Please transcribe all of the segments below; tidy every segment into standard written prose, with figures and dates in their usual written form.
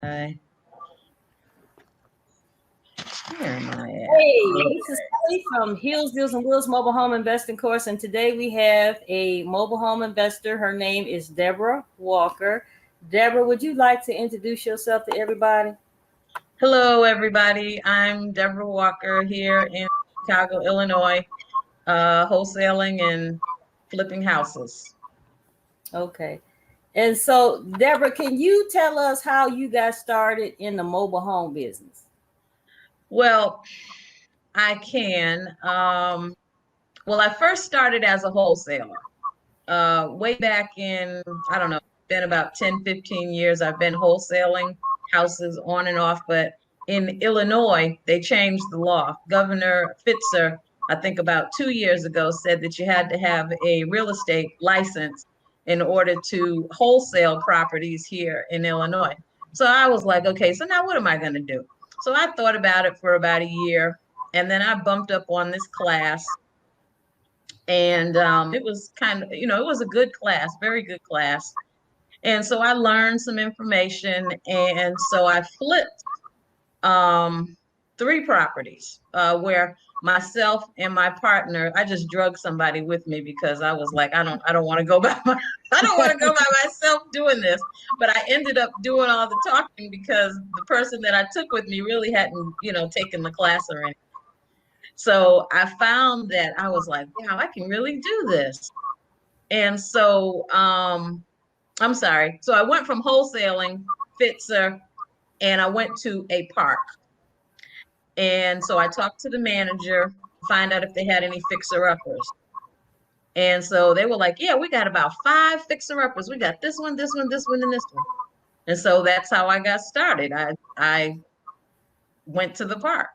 Hi. Where am I at? Hey, this is Kelly from Hills, Deals, and Wheels Mobile Home Investing Course. And today we have a mobile home investor. Her name is Deborah Walker. Deborah, would you like to introduce yourself to everybody? Hello, everybody. I'm Deborah Walker here in Chicago, Illinois, wholesaling and flipping houses. Okay. And so, Deborah, can you tell us how you got started in the mobile home business? Well, I can. Well, I first started as a wholesaler. Way back in, I don't know, been about 10, 15 years. I've been wholesaling houses on and off, but in Illinois, they changed the law. Governor Fitzer, I think about 2 years ago, said that you had to have a real estate license in order to wholesale properties here in Illinois. So I was like, okay, so now what am I going to do? So I thought about it for about a year, and then I bumped up on this class and it was kind of, it was a good class, very good class. And so I learned some information, and so I flipped um, three properties where myself and my partner, I just drug somebody with me because I was like, I don't want to go by I don't want to go by myself doing this. But I ended up doing all the talking because the person that I took with me really hadn't, taken the class or anything. So I found that I was like, wow, I can really do this. And so, I'm sorry. So I went from wholesaling, Fitzer, and I went to a park. And so I talked to the manager, find out if they had any fixer-uppers. And so they were like, yeah, we got about 5 fixer-uppers. We got this one, this one, this one, and this one. And so that's how I got started. I went to the park.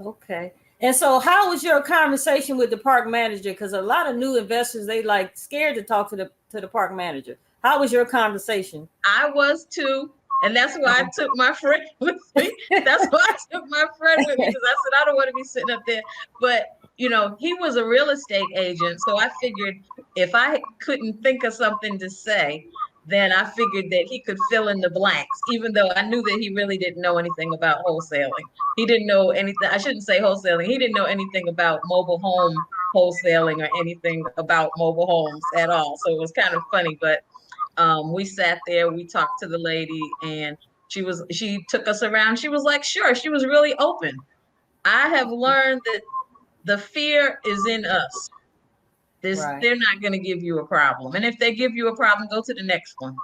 Okay. And so, how was your conversation with the park manager? Because a lot of new investors, they like scared to talk to the park manager. How was your conversation? I was too. And that's why I took my friend with me. That's why I took my friend with me because I said, I don't want to be sitting up there. But, he was a real estate agent. So I figured if I couldn't think of something to say, then I figured that he could fill in the blanks, even though I knew that he really didn't know anything about wholesaling. He didn't know anything. I shouldn't say wholesaling. He didn't know anything about mobile home wholesaling or anything about mobile homes at all. So it was kind of funny, but we sat there, we talked to the lady, and she took us around. She was like, sure. She was really open. I have learned that the fear is in us. Right. They're not going to give you a problem. And if they give you a problem, go to the next one.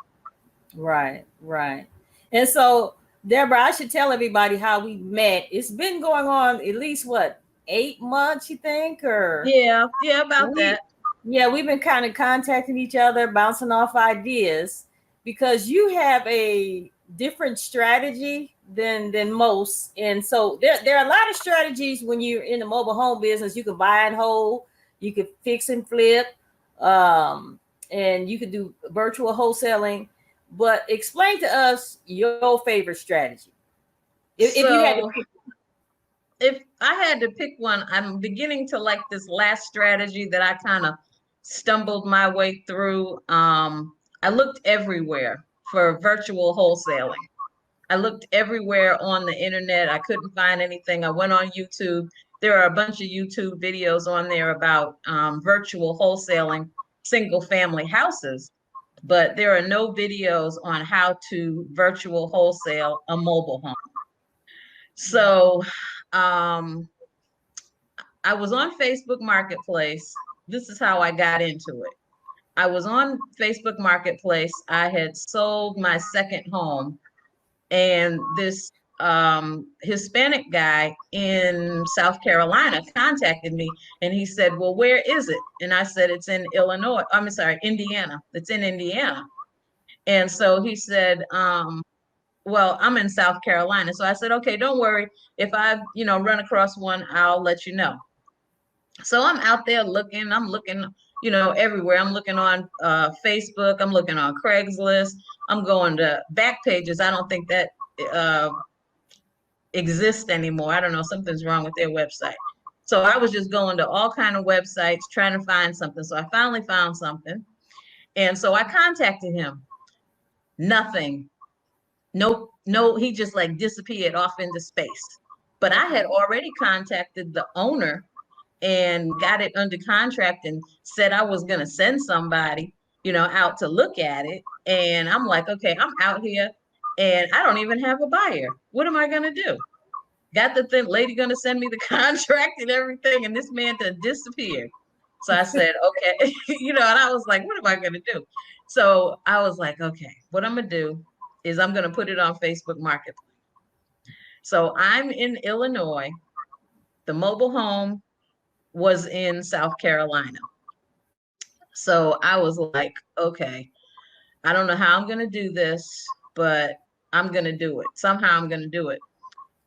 Right, right. And so, Deborah, I should tell everybody how we met. It's been going on at least what, 8 months, you think, or Yeah, about we that. yeah, we've been kind of contacting each other, bouncing off ideas because you have a different strategy than most. And so there are a lot of strategies when you're in the mobile home business. You can buy and hold, you could fix and flip, um, and you could do virtual wholesaling. But explain to us your favorite strategy. If you had to So pick. if I had to pick one, I'm beginning to like this last strategy that I kind of stumbled my way through. I looked everywhere for virtual wholesaling. I looked everywhere on the internet. I couldn't find anything. I went on YouTube. There are a bunch of YouTube videos on there about virtual wholesaling single family houses, but there are no videos on how to virtual wholesale a mobile home. So um, I was on Facebook Marketplace. This is how I got into it. I was on Facebook Marketplace. I had sold my second home, and this Hispanic guy in South Carolina contacted me, and he said, well, where is it? And I said, it's in Illinois. I'm sorry, Indiana. It's in Indiana. And so he said, well, I'm in South Carolina. So I said, okay, don't worry. If I, run across one, I'll let you know. So I'm out there looking, I'm looking, everywhere. I'm looking on Facebook, I'm looking on Craigslist, I'm going to back pages. I don't think that uh, exists anymore. I don't know, something's wrong with their website. So I was just going to all kind of websites trying to find something. So I finally found something. And so I contacted him. Nothing. no, he just like disappeared off into space. But I had Okay. already contacted the owner and got it under contract and said I was going to send somebody, out to look at it. And I'm like, okay, I'm out here and I don't even have a buyer. What am I going to do? Got the thing, lady going to send me the contract and everything, and this man to disappear. So I said, okay, and I was like, what am I going to do? So I was like, okay, what I'm going to do is I'm going to put it on Facebook Marketplace. So I'm in Illinois. The mobile home was in South Carolina. So I was like, okay, I don't know how I'm going to do this, but I'm going to do it. Somehow I'm going to do it.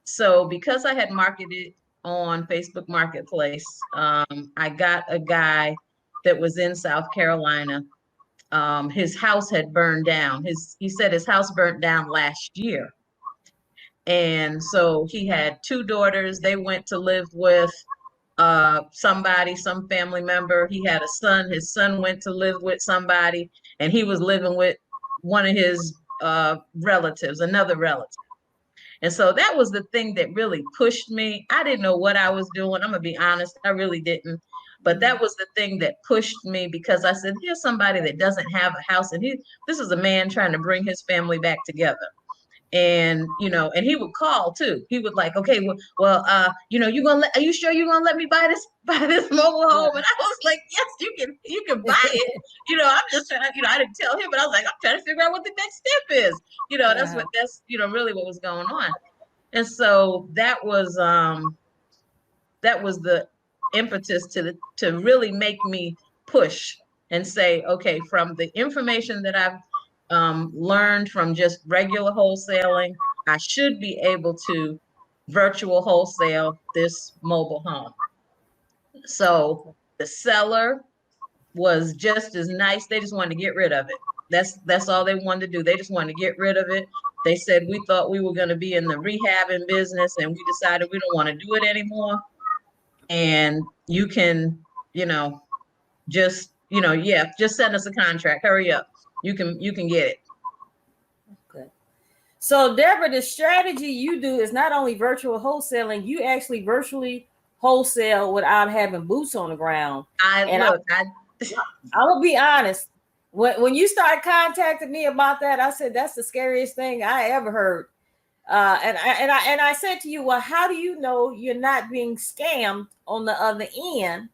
So because I had marketed on Facebook Marketplace, I got a guy that was in South Carolina. His house had burned down. He said his house burnt down last year. And so he had two daughters. They went to live with somebody, some family member. He had a son. His son went to live with somebody, and he was living with one of his relatives, another relative. And so that was the thing that really pushed me. I didn't know what I was doing. I'm gonna be honest, I really didn't. But that was the thing that pushed me, because I said, here's somebody that doesn't have a house, and this is a man trying to bring his family back together. And and he would call too. He would like, okay, are you sure you're gonna let me buy this mobile home? And I was like, yes, you can buy it. I'm just trying to, I didn't tell him, but I was like, I'm trying to figure out what the next step is. That's really what was going on. And so that was the impetus to really make me push and say, okay, from the information that I've learned from just regular wholesaling, I should be able to virtual wholesale this mobile home. So the seller was just as nice. They just wanted to get rid of it. That's all they wanted to do. They just wanted to get rid of it. They said, we thought we were going to be in the rehabbing business, and we decided we don't want to do it anymore. And you can, just send us a contract. Hurry up. You can get it. Okay. So Deborah, the strategy you do is not only virtual wholesaling, you actually virtually wholesale without having boots on the ground. And I'm gonna be honest. When you start contacting me about that, I said that's the scariest thing I ever heard. And I said to you, well, how do you know you're not being scammed on the other end?